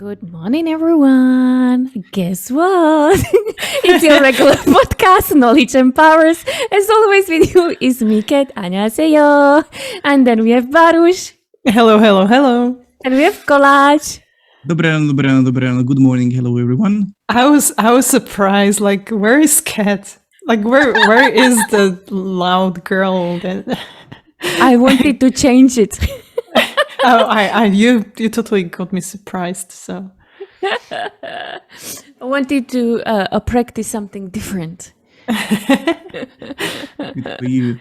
Good morning, everyone. Guess what? It's your regular podcast, Knowledge Empowers. As always with you is Miket, 안녕하세요. And then we have Baruch. Hello, hello, hello. And we have Kolaj. Dobré ráno. Good morning. Hello, everyone. I was surprised. Like, where is Kat? Like, where is the loud girl? That... I wanted to change it. You totally got me surprised. So I wanted to practice something different. Good for you.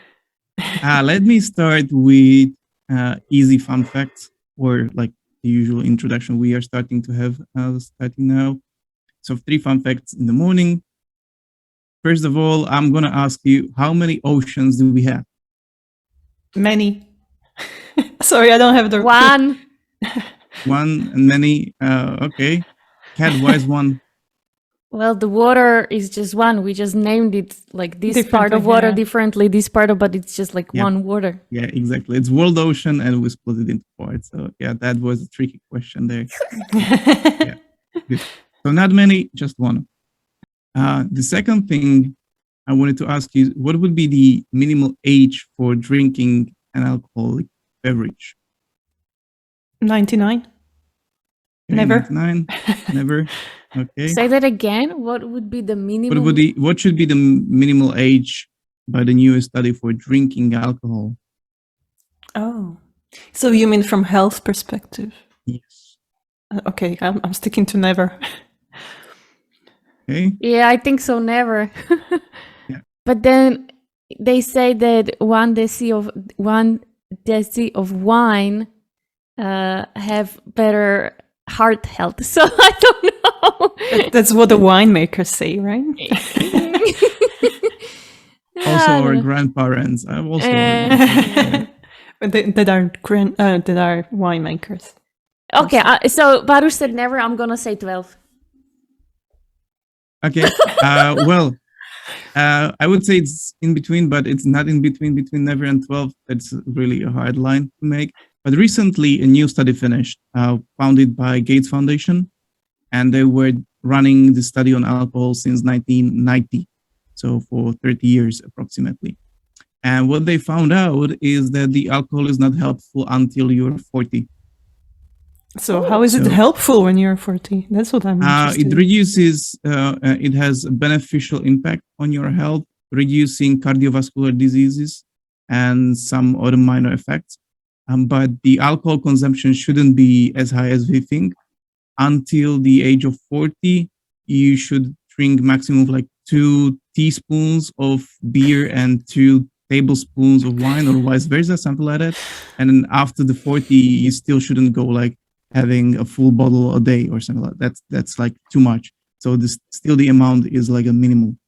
Let me start with easy fun facts, or like the usual introduction we are starting to have starting now. So 3 fun facts in the morning. First of all, I'm going to ask you, how many oceans do we have? many. Sorry, I don't have the... One. One and many. Okay. Kat, why is one? Well, the water is just one. We just named it like this part of Differently, water yeah. differently, this part of, but it's just like Yeah. one water. Yeah, exactly. It's world ocean and we split it into parts. So yeah, that was a tricky question there. Good. So not many, just one. The second thing I wanted to ask you, what would be the minimal age for drinking an alcoholic beverage? 99. Okay, Never. 99? Never. Okay. Say that again. What would be the minimum? What should be the minimal age by the newest study for drinking alcohol? Oh, so you mean from health perspective? Yes. Okay, I'm sticking to never. Okay. Yeah, I think so. Never. Yeah. But then they say that one deci of wine have better heart health. So I don't know. That's what the winemakers say, right? Also, I our don't know. grandparents. I've also. But that are winemakers. Okay, so Baruch said never. I'm gonna say 12. Okay. Well, I would say it's in between, but it's not in between never and 12. That's really a hard line to make. But recently, a new study finished, founded by Gates Foundation, and they were running the study on alcohol since 1990, so for 30 years approximately. And what they found out is that the alcohol is not helpful until you're 40. So how is it So- helpful when you're 40? That's what I'm interested It in. reduces, it has a beneficial impact on your health, reducing cardiovascular diseases and some other minor effects. But the alcohol consumption shouldn't be as high as we think. Until the age of 40, you should drink maximum of like 2 teaspoons of beer and 2 tablespoons of wine, or vice versa, something like that. And then after the 40, you still shouldn't go like having a full bottle a day or something like that. That's like too much. So still the amount is like a minimum.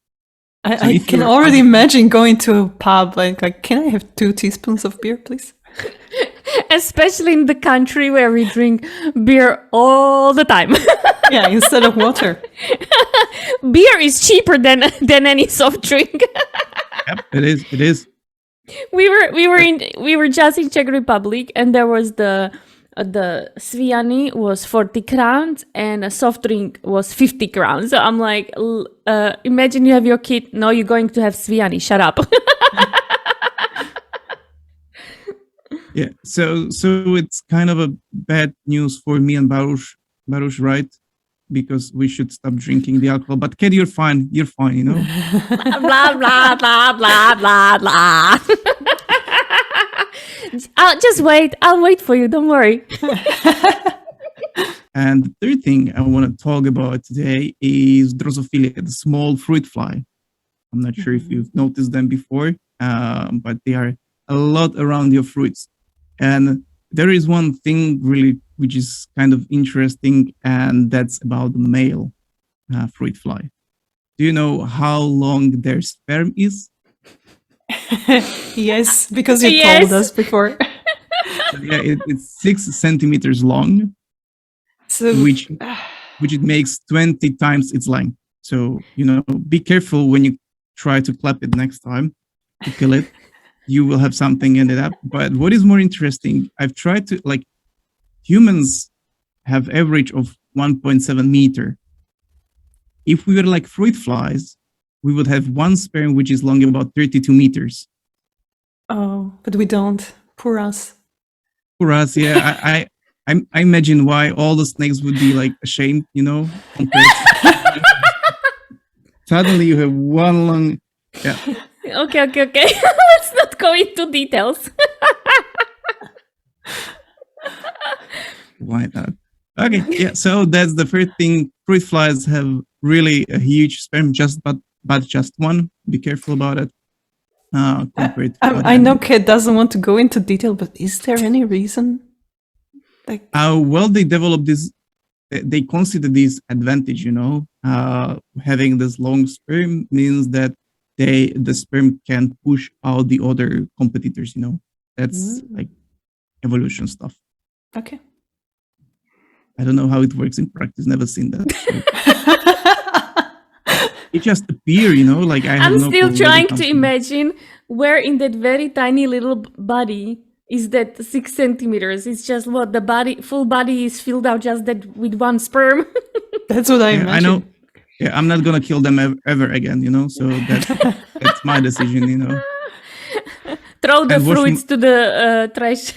So I if can you're already imagine going to a pub like, can I have 2 teaspoons of beer, please? Especially in the country where we drink beer all the time. Yeah, instead of water. Beer is cheaper than any soft drink. Yep, it is. we were just in Czech Republic, and there was the Sviany was 40 crowns and a soft drink was 50 crowns. So I'm like, imagine you have your kid. No, you're going to have Sviany. Shut up. Yeah. So it's kind of a bad news for me and Baruch, right? Because we should stop drinking the alcohol. But Kat, you're fine, you know? Blah, blah, blah, blah, blah, blah. Just wait. I'll wait for you. Don't worry. And the third thing I want to talk about today is Drosophila, the small fruit fly. I'm not sure if you've noticed them before, but they are a lot around your fruits. And there is one thing really which is kind of interesting, and that's about the male fruit fly. Do you know how long their sperm is? Yes, because you Yes. told us before. Yeah, it's 6 centimeters long, So which it makes 20 times its length. So, be careful when you try to clap it next time to kill it. You will have something ended up. But what is more interesting, I've tried to, like, humans have average of 1.7 meter. If we were like fruit flies, we would have one sperm which is long about 32 meters. Oh, but we don't. Poor us. For us, yeah, I imagine why all the snakes would be like ashamed, compared to suddenly you have one long, yeah. Okay. Let's not go into details. Why not? Okay, yeah. So that's the first thing. Fruit flies have really a huge sperm, but just one. Be careful about it. Compared to other I know animals. Kate doesn't want to go into detail, but is there any reason? Like, Well, they develop this. They consider this advantage. Having this long sperm means that the sperm can push out the other competitors. That's like evolution stuff. okay. I don't know how it works in practice. Never seen that. So it just appear, like I have I'm no still clue where it trying comes to from. imagine where in that very tiny little body is that 6 centimeters. It's just what the full body is filled out just that with one sperm. That's what I Yeah, imagine. I know. Yeah, I'm not gonna kill them ever again. So that's my decision. Throw the And wash fruits to the trash.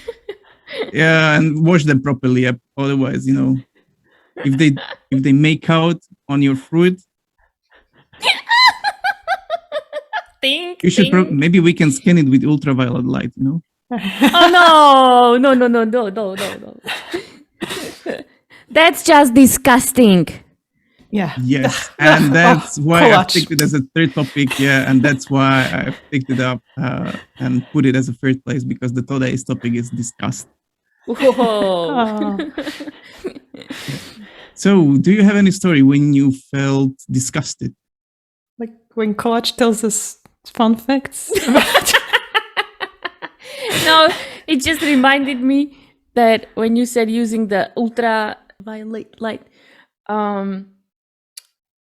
Yeah, and wash them properly. Yeah. Otherwise, if they make out on your fruit, Think. you should maybe we can scan it with ultraviolet light. Oh no. That's just disgusting. Yeah. Yes, and that's why I collage. picked it as a third topic. Yeah, and that's why I picked it up and put it as a third place because the today's topic is disgust. Whoa. Oh. So, do you have any story when you felt disgusted? Like when collage tells us fun facts. No, it just reminded me that when you said using the ultraviolet light,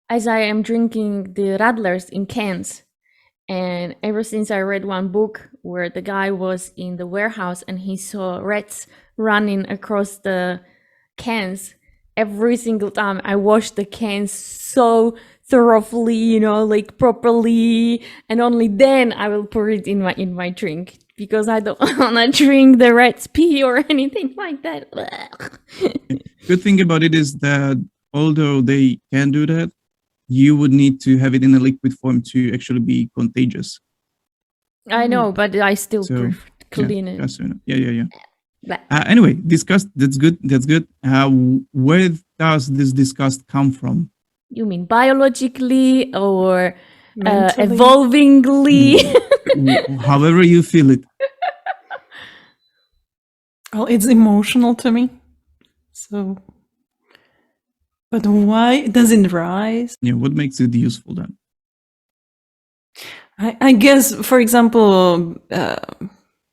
as I am drinking the Radlers in cans, and ever since I read one book where the guy was in the warehouse and he saw rats running across the cans, every single time I washed the cans so thoroughly, like properly, and only then I will pour it in my drink because I don't want to drink the rat's pee or anything like that. Good thing about it is that although they can do that, you would need to have it in a liquid form to actually be contagious. I know, but I still So, prefer clean it. Yeah. But Anyway, disgust. That's good. Where does this disgust come from? you mean biologically or Mentally. evolvingly? However you feel it. Well, it's emotional to me. So, but why does it rise? Yeah, what makes it useful then? I guess, for example,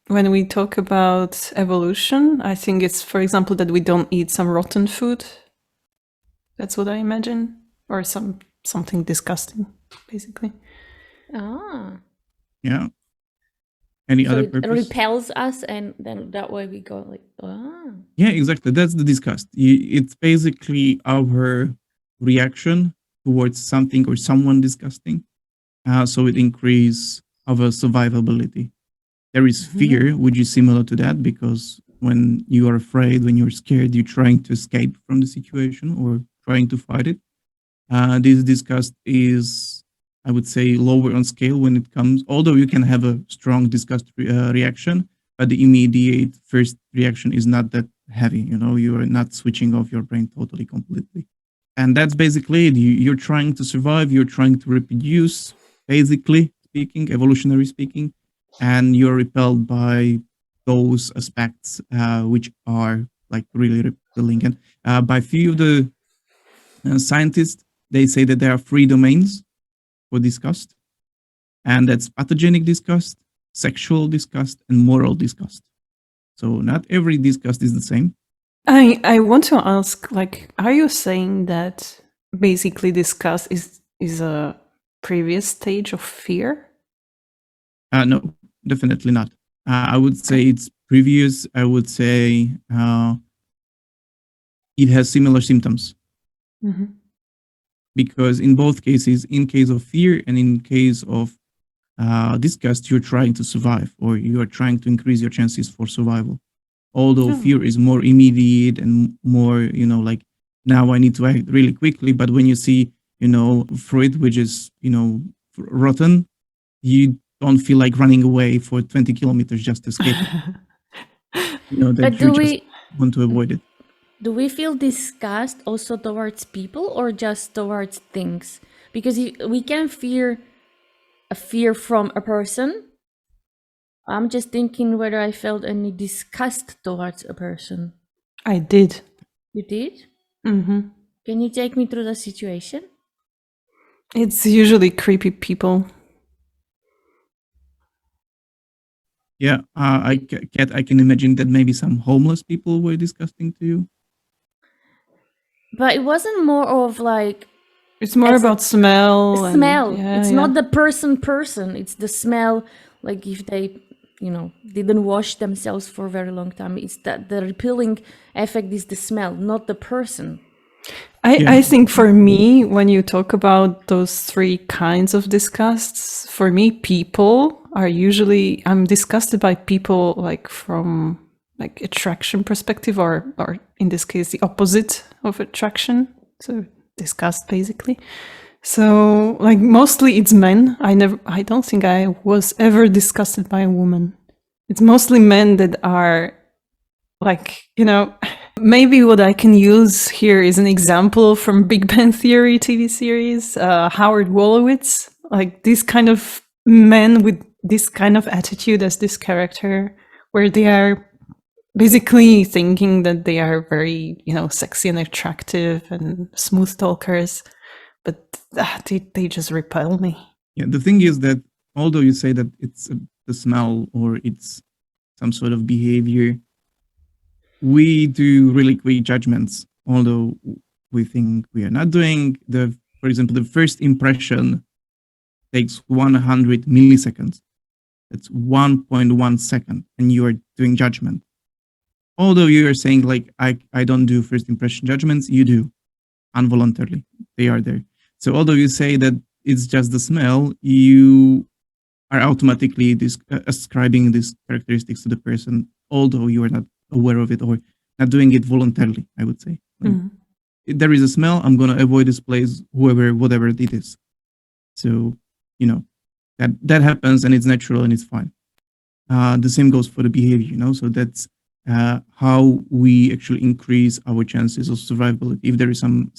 when we talk about evolution, I think it's, for example, that we don't eat some rotten food. That's what I imagine, or something disgusting, basically. Ah. Yeah. Any So other it purpose? repels us, and then that way we go like, ah. Yeah, exactly. That's the disgust. It's basically our reaction towards something or someone disgusting. So it increases our survivability. There is fear, which is similar to that, because when you are afraid, when you're scared, you're trying to escape from the situation or trying to fight it. This disgust is, I would say, lower on scale when it comes, although you can have a strong disgust reaction, but the immediate first reaction is not that heavy. You are not switching off your brain totally, completely. And that's basically it. You're trying to survive, you're trying to reproduce, basically speaking, evolutionary speaking, and you're repelled by those aspects which are like really repelling. And by few of the scientists, they say that there are 3 domains for disgust, and that's pathogenic disgust, sexual disgust, and moral disgust. So not every disgust is the same. I want to ask, like, are you saying that basically disgust is a previous stage of fear? No, definitely not. I would say it's previous. I would say it has similar symptoms. Mhm. Because in both cases, in case of fear and in case of disgust, you're trying to survive, or you are trying to increase your chances for survival. Although Oh. fear is more immediate and more, like, now I need to act really quickly. But when you see, fruit which is, rotten, you don't feel like running away for 20 kilometers just to escape it. But That you just want to avoid it. do we feel disgust also towards people or just towards things? Because we can fear a fear from a person. I'm just thinking whether I felt any disgust towards a person. I did. You did? Mm-hmm. Can you take me through the situation? It's usually creepy people. Yeah, I can imagine that maybe some homeless people were disgusting to you. But it wasn't more of like It's more about smell. smell. And, It's yeah. not the person. It's the smell. Like if they, didn't wash themselves for a very long time. It's that the repelling effect is the smell, not the person. I think for me, when you talk about those three kinds of disgusts, for me, people are usually, I'm disgusted by people like from like attraction perspective, or in this case, the opposite of attraction. So disgust basically. So like mostly it's men. I don't think I was ever disgusted by a woman. It's mostly men that are like, maybe what I can use here is an example from Big Bang Theory TV series, Howard Wolowitz, like this kind of men with this kind of attitude as this character, where they are basically thinking that they are very, sexy and attractive and smooth talkers, but they just repel me. Yeah, the thing is that although you say that it's the smell or it's some sort of behavior, we do really quick judgments, although we think we are not doing. For example, the first impression takes 100 milliseconds. That's 1.1 second, and you are doing judgment. Although you are saying like, I don't do first impression judgments, you do, involuntarily. They are there. So although you say that it's just the smell, you are automatically ascribing these characteristics to the person, although you are not aware of it or not doing it voluntarily, I would say. Like, if there is a smell, I'm going to avoid this place, whatever it is. So, that happens and it's natural and it's fine. The same goes for the behavior, so that's how we actually increase our chances of survivability. If there is some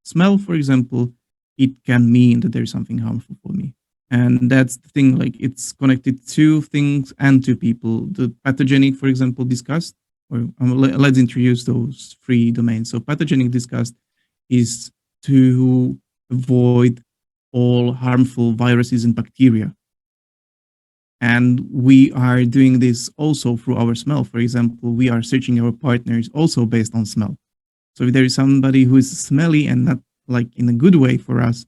smell, for example, it can mean that there is something harmful for me. And that's the thing, like it's connected to things and to people. The pathogenic, for example, disgust, or let's introduce those three domains. So pathogenic disgust is to avoid all harmful viruses and bacteria. And we are doing this also through our smell. For example, we are searching our partners also based on smell. So if there is somebody who is smelly and not like in a good way for us,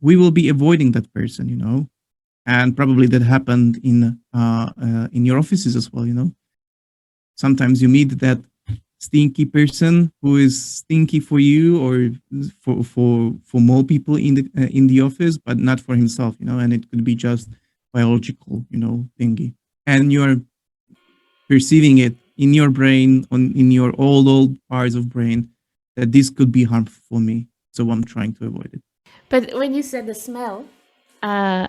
we will be avoiding that person, and probably that happened in your offices as well. Sometimes you meet that stinky person who is stinky for you or for more people in the office, but not for himself, and it could be just biological, thingy, and you're perceiving it in your brain, in your old parts of brain, that this could be harmful for me, so I'm trying to avoid it. But when you said the smell, I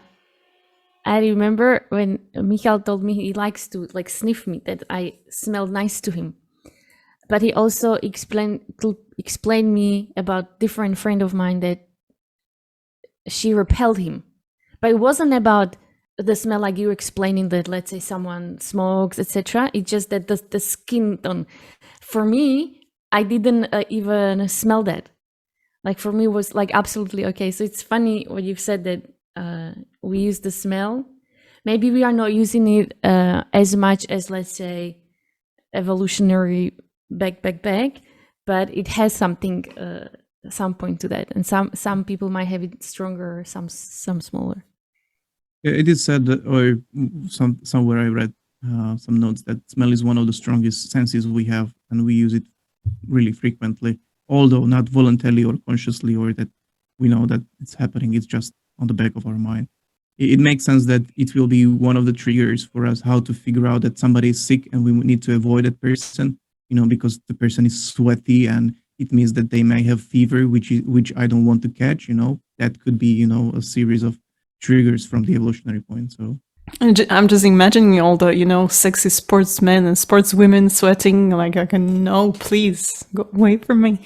remember when Michael told me he likes to like sniff me, that I smell nice to him. But he also explained me about different friend of mine that she repelled him. But it wasn't about the smell like you were explaining, that let's say someone smokes, etc. It's just that the skin tone. For me, I didn't even smell that. Like for me, it was like absolutely okay. So it's funny what you've said that we use the smell. Maybe we are not using it as much as, let's say, evolutionary back, but it has something, some point to that. And some people might have it stronger, some smaller. It is said that, or somewhere I read some notes, that smell is one of the strongest senses we have, and we use it really frequently. although not voluntarily or consciously, or that we know that it's happening, it's just on the back of our mind. It makes sense that it will be one of the triggers for us how to figure out that somebody is sick and we need to avoid that person, because the person is sweaty and it means that they may have fever, which I don't want to catch. That could be a series of triggers from the evolutionary point. So I'm just imagining all the, sexy sportsmen and sportswomen sweating. Like, I can, no, please go away from me.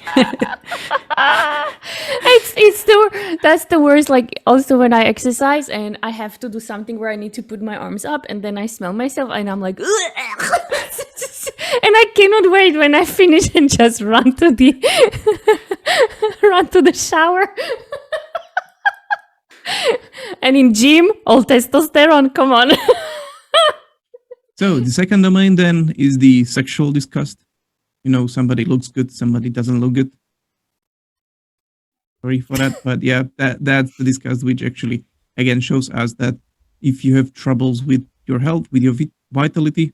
That's the worst. Like, also when I exercise and I have to do something where I need to put my arms up and then I smell myself and I'm like, and I cannot wait when I finish and just run to the shower. And in gym, all testosterone, come on. So the second domain then is the sexual disgust. Somebody looks good, somebody doesn't look good. Sorry for that, but yeah, that's the disgust, which actually again shows us that if you have troubles with your health, with your vitality,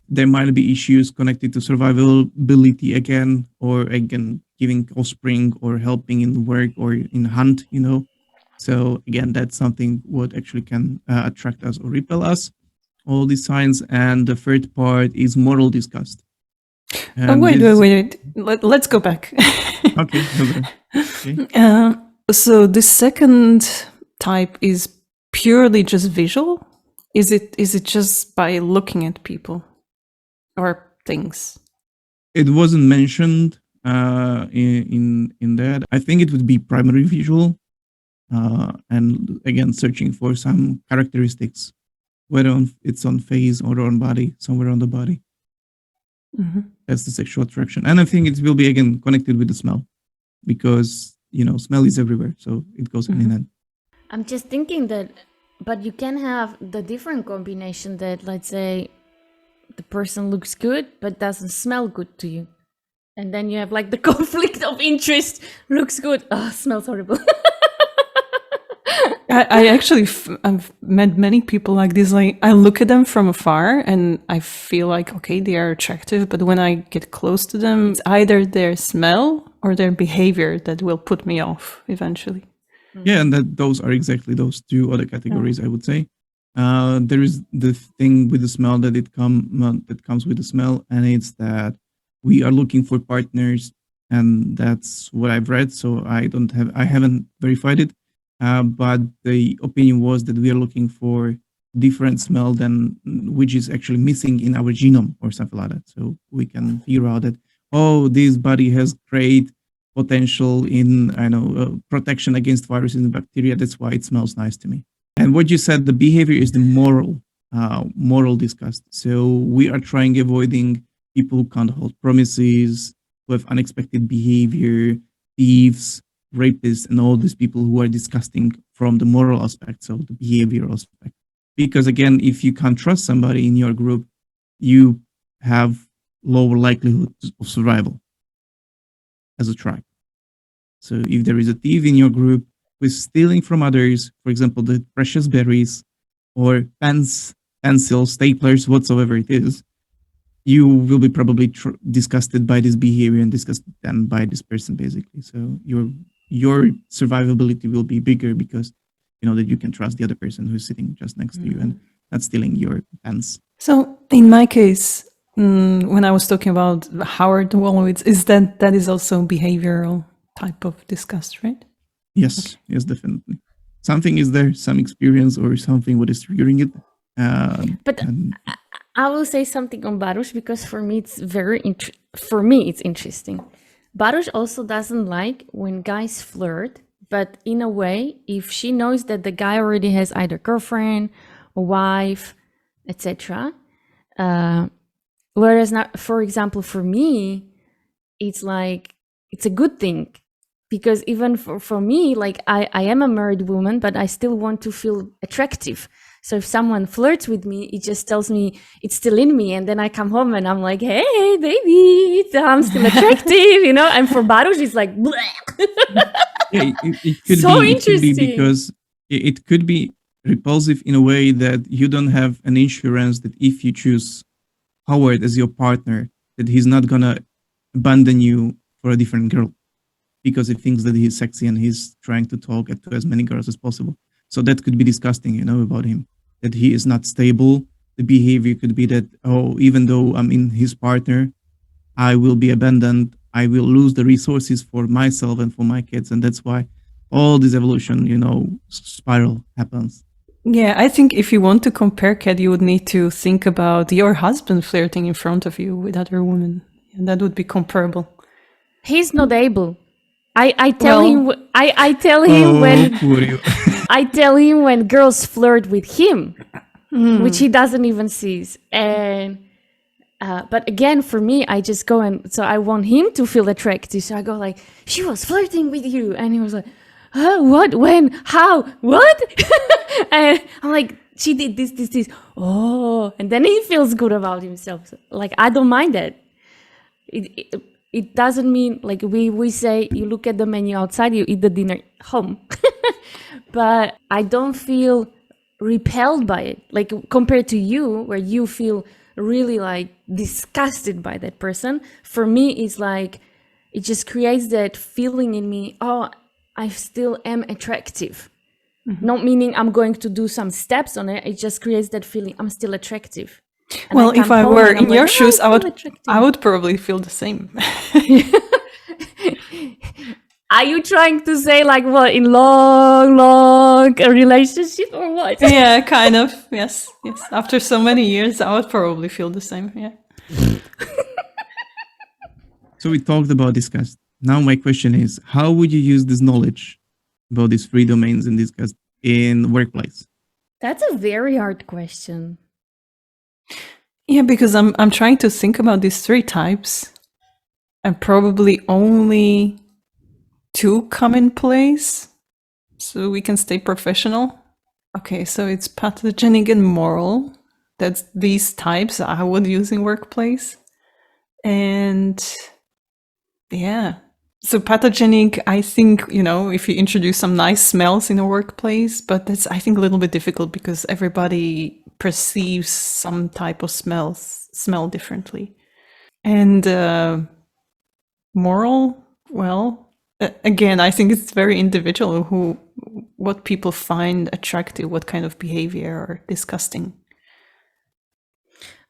there might be issues connected to survivability again, or again giving offspring or helping in work or in hunt. So again, that's something what actually can attract us or repel us. All these signs. And the third part is moral disgust. Wait. Let's go back. Okay. So the second type is purely just visual. Is it just by looking at people or things? It wasn't mentioned in that. I think it would be primary visual, and again searching for some characteristics, whether it's on face or on body, somewhere on the body. Mm-hmm. That's the sexual attraction, and I think it will be again connected with the smell, because smell is everywhere, so it goes hand in hand. I'm just thinking that, but you can have the different combination that, let's say, the person looks good but doesn't smell good to you, and then you have like the conflict of interest. Looks good, smells horrible. I actually I've met many people like this. Like, I look at them from afar and I feel like, okay, they are attractive, but when I get close to them, it's either their smell or their behavior that will put me off eventually. Yeah, and those are exactly those two other categories, I would say. There is the thing with the smell that comes with the smell, and it's that we are looking for partners, and that's what I've read. So I haven't verified it, but the opinion was that we are looking for different smell than which is actually missing in our genome or something like that. So we can figure out that, this body has great potential in protection against viruses and bacteria. That's why it smells nice to me. And what you said, the behavior is the moral disgust. So we are avoiding people who can't hold promises, who have unexpected behavior, thieves, rapists, and all these people who are disgusting from the moral aspect, so the behavioral aspect. Because again, if you can't trust somebody in your group, you have lower likelihood of survival as a tribe. So if there is a thief in your group who is stealing from others, for example, the precious berries or pens, pencils, staplers, whatsoever it is, you will be probably disgusted by this behavior and disgusted then by this person, basically. So your survivability will be bigger because you know that you can trust the other person who's sitting just next to you and not stealing your pens. So in my case, when I was talking about Howard Wolowitz, is that is also behavioral type of disgust, right? Yes, Okay. yes, definitely. Something is there, some experience or something what is triggering it. But I will say something on Baruch because for me it's it's interesting. Baruch also doesn't like when guys flirt, but in a way, if she knows that the guy already has either girlfriend, a wife, etc. Whereas not, for example, for me, it's like it's a good thing. Because even for me, like I am a married woman, but I still want to feel attractive. So if someone flirts with me, it just tells me it's still in me. And then I come home and I'm like, hey, baby, I'm still attractive, you know? And for Baruch, it's like, yeah, it could so be, interesting. It could be because it could be repulsive in a way that you don't have an insurance that if you choose Howard as your partner, that he's not gonna abandon you for a different girl because he thinks that he's sexy and he's trying to talk to as many girls as possible. So that could be disgusting, about him, that he is not stable. The behavior could be that, oh, even though I'm in his partner, I will be abandoned. I will lose the resources for myself and for my kids. And that's why all this evolution, spiral happens. Yeah, I think if you want to compare, Kat, you would need to think about your husband flirting in front of you with other women. And that would be comparable. He's not able. I tell him I tell him I tell him when girls flirt with him, which he doesn't even see. And but again, for me, I just go and so I want him to feel attractive. So I go like, she was flirting with you, and he was like, huh, what, when, how, what? And I'm like, she did this. Oh, and then he feels good about himself. So, like, I don't mind that. It doesn't mean, like, we say you look at the menu outside, you eat the dinner home. But I don't feel repelled by it. Like, compared to you, where you feel really, like, disgusted by that person. For me, it's like, it just creates that feeling in me, oh, I still am attractive. Mm-hmm. Not meaning I'm going to do some steps on it. It just creates that feeling I'm still attractive. And well, if I were in your shoes, I would probably feel the same. Are you trying to say, like, what, in long relationship or what? Yeah, kind of. Yes. After so many years, I would probably feel the same. Yeah. So we talked about disgust. Now my question is, how would you use this knowledge about these 3 domains in disgust in workplace? That's a very hard question. Yeah, because I'm trying to think about these 3 types, and probably only 2 come in place, so we can stay professional. Okay, so it's pathogenic and moral. That's these types I would use in workplace. And yeah, so pathogenic, I think, if you introduce some nice smells in a workplace, but that's, I think, a little bit difficult because everybody perceives some type of smell differently. And moral, well, again, I think it's very individual what people find attractive, what kind of behavior or disgusting.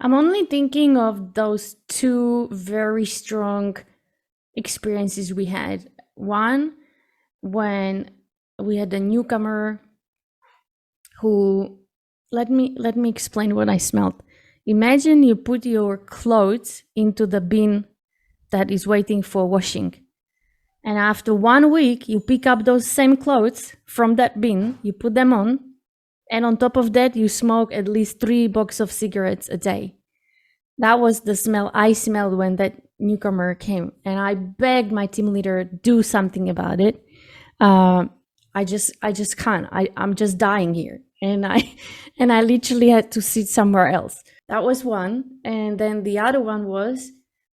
I'm only thinking of those 2 very strong experiences we had. One, when we had a newcomer who, let me explain what I smelled. Imagine you put your clothes into the bin that is waiting for washing. And after 1 week, you pick up those same clothes from that bin, you put them on, and on top of that, you smoke at least 3 boxes of cigarettes a day. That was the smell I smelled when that newcomer came. And I begged my team leader, do something about it. I just can't. I'm just dying here. And I literally had to sit somewhere else. That was one. And then the other one was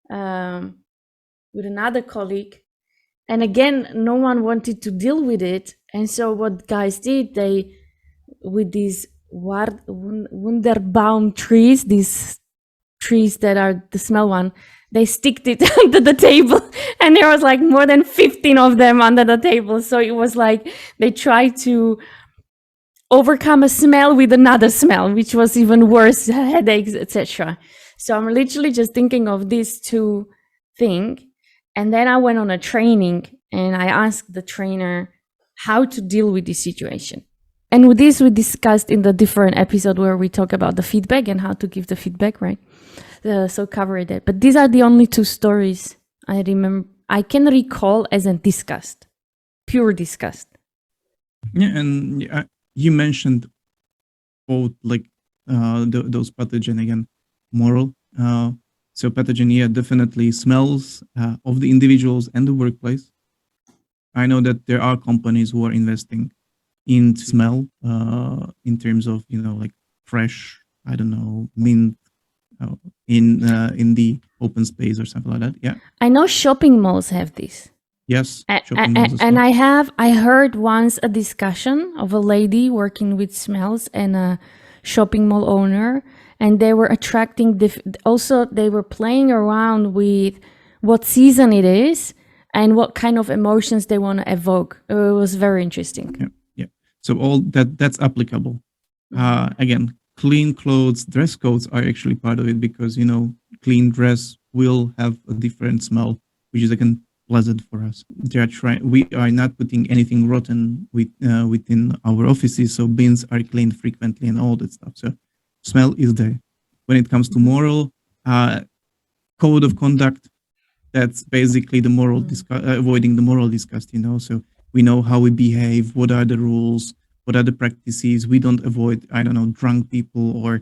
with another colleague. And again, no one wanted to deal with it. And so what guys did, they, with these Wunderbaum trees, these trees that are the smell one, they sticked it under the table, and there was like more than 15 of them under the table. So it was like they tried to overcome a smell with another smell, which was even worse, headaches, etc. So I'm literally just thinking of these 2 things. And then I went on a training and I asked the trainer how to deal with this situation. And with this, we discussed in the different episode where we talk about the feedback and how to give the feedback, right? So covered it. But these are the only 2 stories I can recall as a disgust, pure disgust. Yeah, and you mentioned both, like, those pathogenic and moral. So pathogen, definitely smells of the individuals and the workplace. I know that there are companies who are investing in smell in terms of, like fresh, I don't know, mint in the open space or something like that. Yeah. I know shopping malls have this. Yes. And I heard once a discussion of a lady working with smells and a shopping mall owner, and they were attracting also they were playing around with what season it is, and what kind of emotions they want to evoke. It was very interesting. Yeah. So all that's applicable. Again, clean clothes, dress codes are actually part of it because, clean dress will have a different smell, which is again pleasant for us. We are not putting anything rotten within our offices, so bins are cleaned frequently and all that stuff. So smell is there. When it comes to moral code of conduct, that's basically the moral avoiding the moral disgust. So we know how we behave, what are the rules, what are the practices. We don't avoid, drunk people or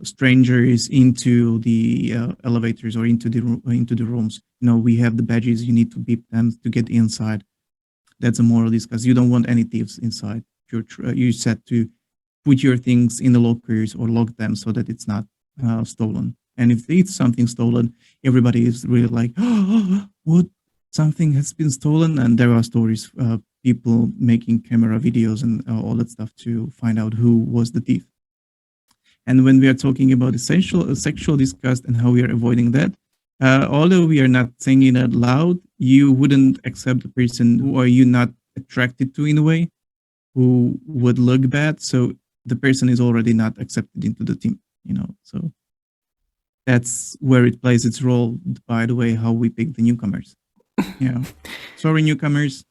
strangers into the elevators or into the rooms. We have the badges. You need to beep them to get inside. That's a moral disgust. You don't want any thieves inside. You're set to put your things in the lockers or lock them so that it's not stolen. And if it's something stolen, everybody is really like, oh, what? Something has been stolen. And there are stories, people making camera videos and all that stuff to find out who was the thief. And when we are talking about sexual disgust and how we are avoiding that, although we are not saying it out loud, you wouldn't accept a person who are you not attracted to in a way, who would look bad. So the person is already not accepted into the team, so that's where it plays its role, by the way, how we pick the newcomers. Yeah. Sorry, newcomers.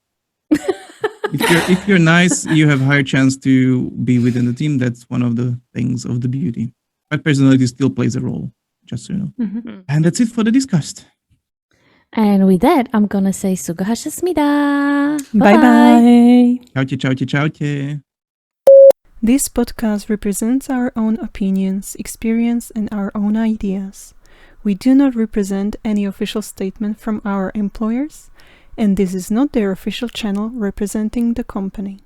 If you're nice, you have higher chance to be within the team. That's one of the things of the beauty. But personality still plays a role, just so you know. Mm-hmm. And that's it for the Disgust. And with that, I'm gonna say 수고하셨습니다. Bye-bye. Ciao. This podcast represents our own opinions, experience, and our own ideas. We do not represent any official statement from our employers, and this is not their official channel representing the company.